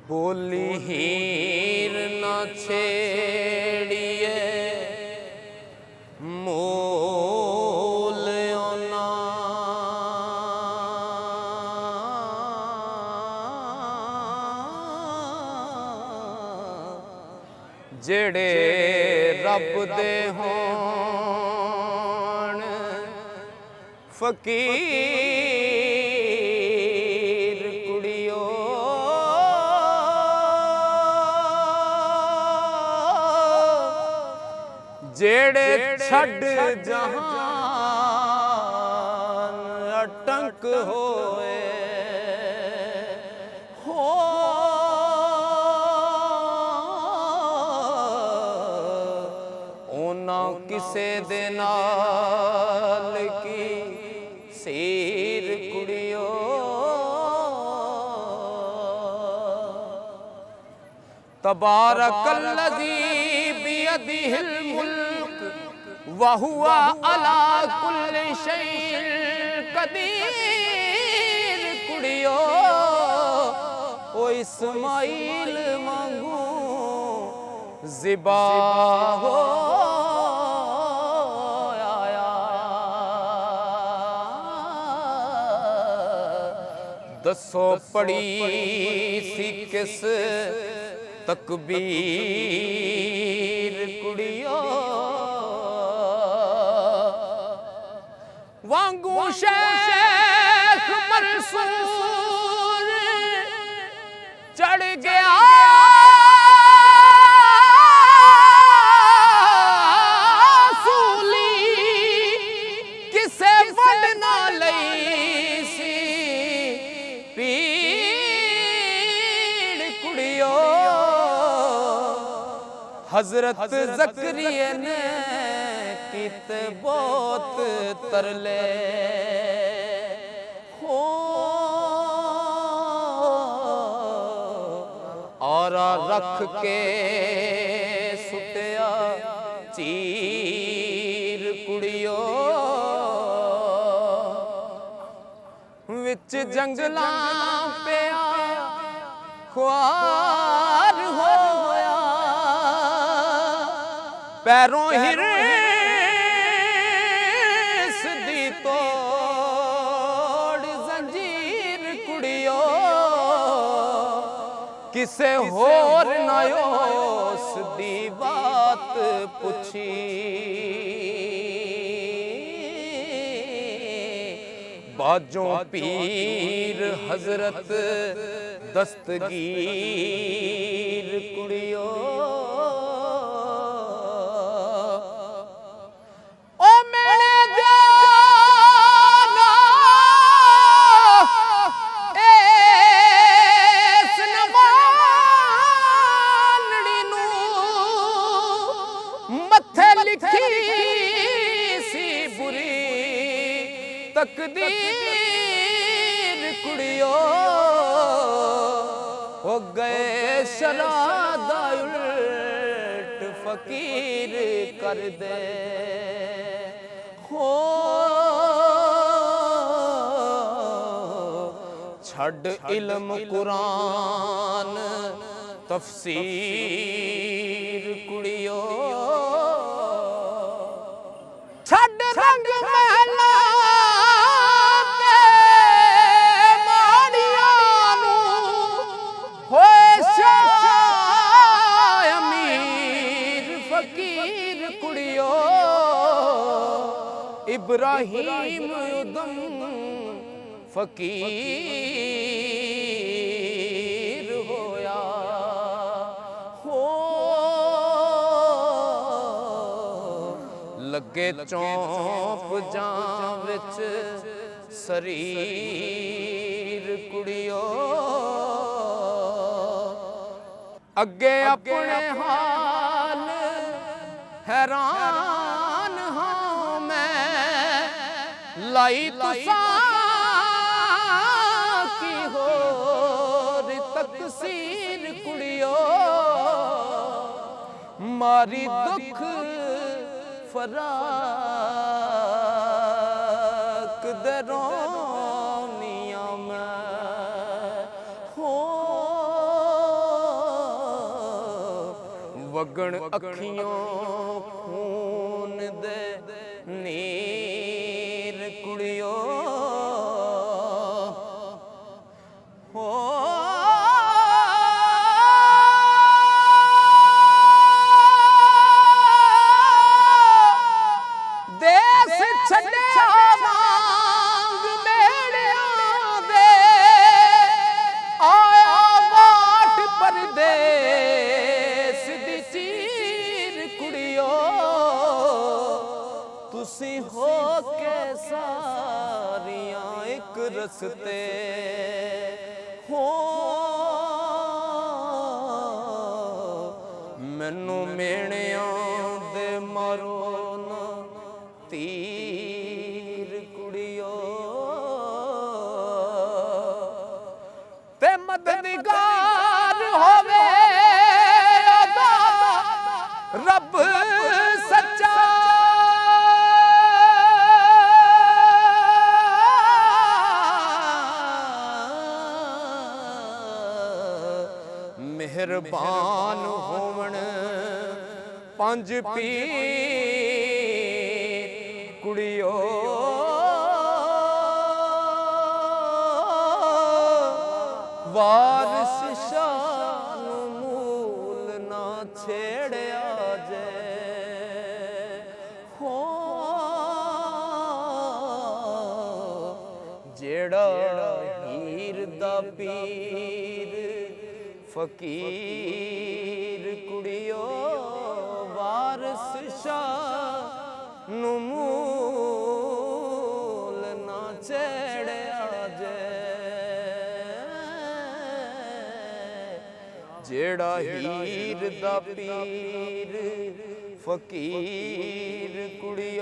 बोली हीर न छेड़िए मोल ना जेड़े रब दे होण फकीर कुड़ियो जेड़े छड़ जहान अटंक होए हो ओना किसे दे नाल की सीर कुड़ियो तबारकल्लज़ी बियदिहिल मुल्क वहुवा अला कुल्लि शैइन कदीर कुड़ियो ओ इस्माइल मांगू ज़िबा हो आया दसो पड़ी सी किस तकबीर कुड़ियो वांगू शेख मंसूर चढ़ गया सूली किसे वडना लई सी पीड़ कुड़ियो हजरत ज़करिया ने कित बहुत तरले हो और रख के सुटिया चीर कुड़ियो विच जंगलां पिया ख्वार होया पैरों हिरस दी तोड़ जंजीर कुड़ियो किसे होर नयोस दी बात पुछी बाजों पीर हजरत दस्तगीर कुड़ियो तकदीर कुड़ियो हो गए शरादा उल्ट फकीर कर दे हो छड़ इल्म कुरान तफसीर कुड़ियो छड़ रंग महला इब्राहिम उदम फकीर होया हो लगे चौंप जां विच शरीर कुड़ियो अगे अपने हाल हैरान हाँ मैं लाई तुसां की होर तकसीर कुड़ियो मारी दुख फराक दे रोनिया मैं हो वगण अखियों खून दे नीर कुड़ियो हो देश छड्या वांग मेड़ियां दे आया वाट परदेस दी चीर कुड़ियो तुसी हो के सारियां एक रस्ते हो मैनू मेणियां दे मारो ना तीर कुड़ियो ते मददगार होवे अदा रब सच्चा मेहरबान होवण पंज पीर कुड़ियो वारिस शान मूल ना छेड़या जे हो जेड़ा हीर दा पीर फकीर कुड़ियो वारिस शाह नू मूल ना छेड़या जे जेड़ा हीर दा पीर फकीर कुड़ी